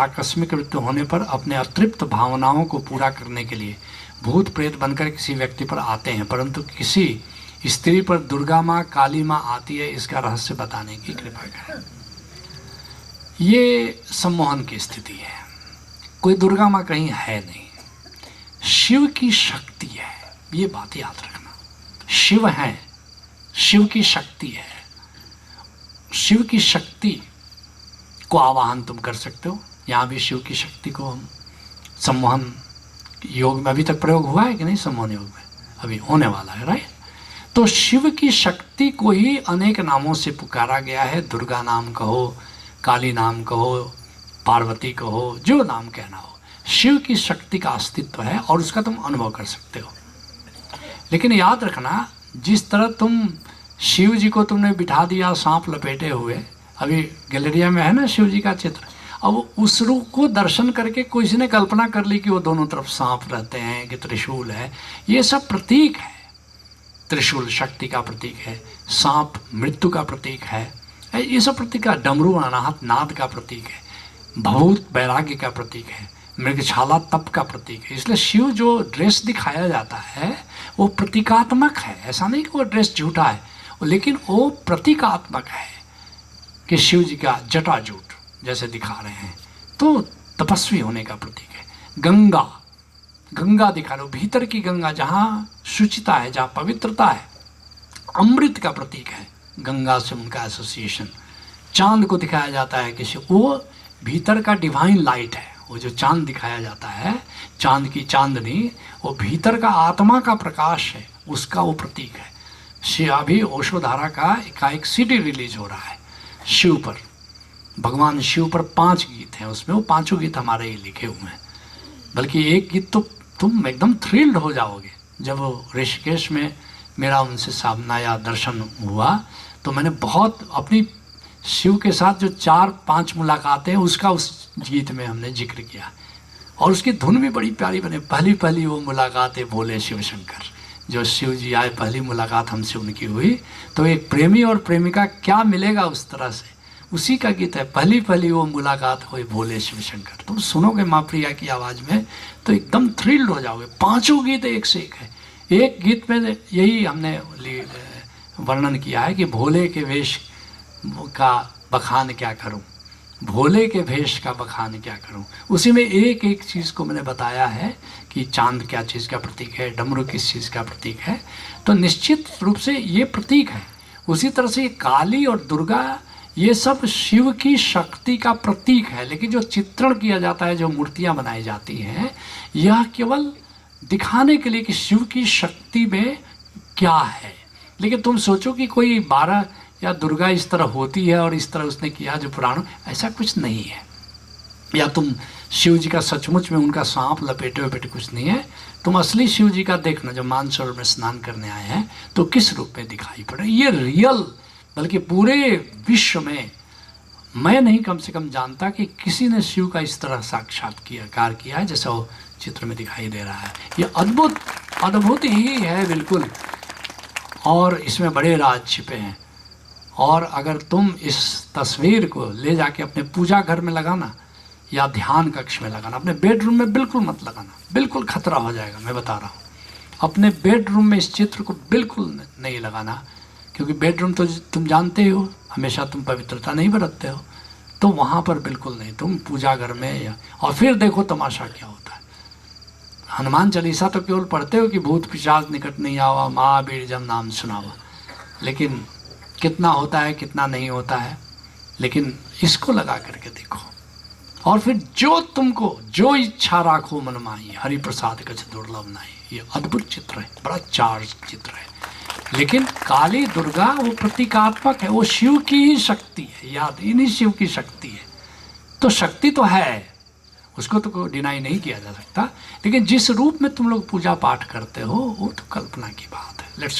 आकस्मिक मृत्यु होने पर अपने अतृप्त भावनाओं को पूरा करने के लिए भूत प्रेत बनकर किसी व्यक्ति पर आते हैं, परंतु किसी स्त्री पर दुर्गा माँ काली माँ आती है, इसका रहस्य बताने की कृपा करें। ये सम्मोहन की स्थिति है। कोई दुर्गा माँ कहीं है नहीं, शिव की शक्ति है, ये बात याद रखना। शिव है, शिव की शक्ति है। शिव की शक्ति को आवाहन तुम कर सकते हो। यहाँ भी शिव की शक्ति को हम सम्मोहन योग में अभी तक प्रयोग हुआ है कि नहीं? सम्मोहन योग में अभी होने वाला है, राइट? तो शिव की शक्ति को ही अनेक नामों से पुकारा गया है। दुर्गा नाम कहो, काली नाम कहो, पार्वती कहो, जो नाम कहना हो, शिव की शक्ति का अस्तित्व है और उसका तुम अनुभव कर सकते हो। लेकिन याद रखना, जिस तरह तुम शिव जी को तुमने बिठा दिया सांप लपेटे हुए, अभी गैलेरिया में है ना शिव जी का चित्र, अब उस रूप को दर्शन करके किसी ने कल्पना कर ली कि वो दोनों तरफ सांप रहते हैं, कि त्रिशूल है। ये सब प्रतीक है। त्रिशूल शक्ति का प्रतीक है, सांप मृत्यु का प्रतीक है, ये सब प्रतीक है। डमरू अनाहत नाद का प्रतीक है, भभूत वैराग्य का प्रतीक है, मृगछाला तप का प्रतीक है। इसलिए शिव जो ड्रेस दिखाया जाता है वो प्रतीकात्मक है। ऐसा नहीं कि वो ड्रेस झूठा है, लेकिन वो प्रतीकात्मक है कि शिव जी का जटाजूट जैसे दिखा रहे हैं, तो तपस्वी होने का प्रतीक है। गंगा, गंगा दिखा रहे हो, भीतर की गंगा जहाँ शुचिता है, जहाँ पवित्रता है, अमृत का प्रतीक है। गंगा से उनका एसोसिएशन। चांद को दिखाया जाता है कि वो भीतर का डिवाइन लाइट है। वो जो चांद दिखाया जाता है, चांद की चांदनी, वो भीतर का आत्मा का प्रकाश है, उसका वो प्रतीक है। अभी ओशोधारा का एक सीडी रिलीज हो रहा है शिव पर। भगवान शिव पर 5 गीत हैं, उसमें वो 5 गीत हमारे ही लिखे हुए हैं। बल्कि एक गीत तो तुम एकदम थ्रिल्ड हो जाओगे। जब वो ऋषिकेश में मेरा उनसे सामना या दर्शन हुआ, तो मैंने बहुत अपनी शिव के साथ जो 4-5 मुलाकातें उसका उस गीत में हमने जिक्र किया, और उसकी धुन भी बड़ी प्यारी बने। पहली पहली वो मुलाकातें बोले शिव शंकर, जो शिव जी आए, पहली मुलाकात हमसे उनकी हुई, तो एक प्रेमी और प्रेमिका क्या मिलेगा उस तरह से, उसी का गीत है। पहली पहली वो मुलाकात हुई बोले शिव शंकर। तुम सुनोगे माँ प्रिया की आवाज़ में तो एकदम थ्रिल्ड हो जाओगे। 5 गीत एक से एक है। एक गीत में यही हमने वर्णन किया है कि भोले के वेश का बखान क्या करूं, भोले के भेष का बखान क्या करूं। उसी में एक एक चीज़ को मैंने बताया है कि चांद क्या चीज़ का प्रतीक है, डमरू किस चीज़ का प्रतीक है। तो निश्चित रूप से ये प्रतीक है। उसी तरह से काली और दुर्गा, ये सब शिव की शक्ति का प्रतीक है। लेकिन जो चित्रण किया जाता है, जो मूर्तियाँ बनाई जाती हैं, यह केवल दिखाने के लिए कि शिव की शक्ति में क्या है। लेकिन तुम सोचो कि कोई 12 या दुर्गा इस तरह होती है और इस तरह उसने किया जो पुराण, ऐसा कुछ नहीं है। या तुम शिव जी का सचमुच में उनका सांप लपेटे हुए कुछ नहीं है। तुम असली शिव जी का देखना, जो मानसरोवर में स्नान करने आए हैं, तो किस रूप में दिखाई पड़े। ये रियल, बल्कि पूरे विश्व में मैं नहीं कम से कम जानता कि किसी ने शिव का इस तरह साक्षात्कार किया है जैसा वो चित्र में दिखाई दे रहा है। ये अद्भुत अद्भुत ही है बिल्कुल, और इसमें बड़े राज छिपे हैं। और अगर तुम इस तस्वीर को ले जाके अपने पूजा घर में लगाना या ध्यान कक्ष में लगाना, अपने बेडरूम में बिल्कुल मत लगाना, बिल्कुल खतरा हो जाएगा। मैं बता रहा हूँ, अपने बेडरूम में इस चित्र को बिल्कुल नहीं लगाना, क्योंकि बेडरूम तो तुम जानते हो हमेशा तुम पवित्रता नहीं बरतते हो, तो वहाँ पर बिल्कुल नहीं। तुम पूजा घर में या, और फिर देखो तमाशा क्या होता है। हनुमान चालीसा तो केवल पढ़ते हो कि भूत पिशाच निकट नहीं आवा, महावीर जब नाम सुनावा, लेकिन कितना होता है कितना नहीं होता है। लेकिन इसको लगा करके देखो, और फिर जो तुमको जो इच्छा राखो मन माही, हरि प्रसाद कछ दुर्लभ नहीं। ये अद्भुत चित्र है, बड़ा चार्ज चित्र है। लेकिन काली दुर्गा वो प्रतीकात्मक है, वो शिव की ही शक्ति है। याद, इन्हीं शिव की शक्ति है। तो शक्ति तो है, उसको तो डिनाई नहीं किया जा सकता। लेकिन जिस रूप में तुम लोग पूजा पाठ करते हो, वो तो कल्पना की बात है।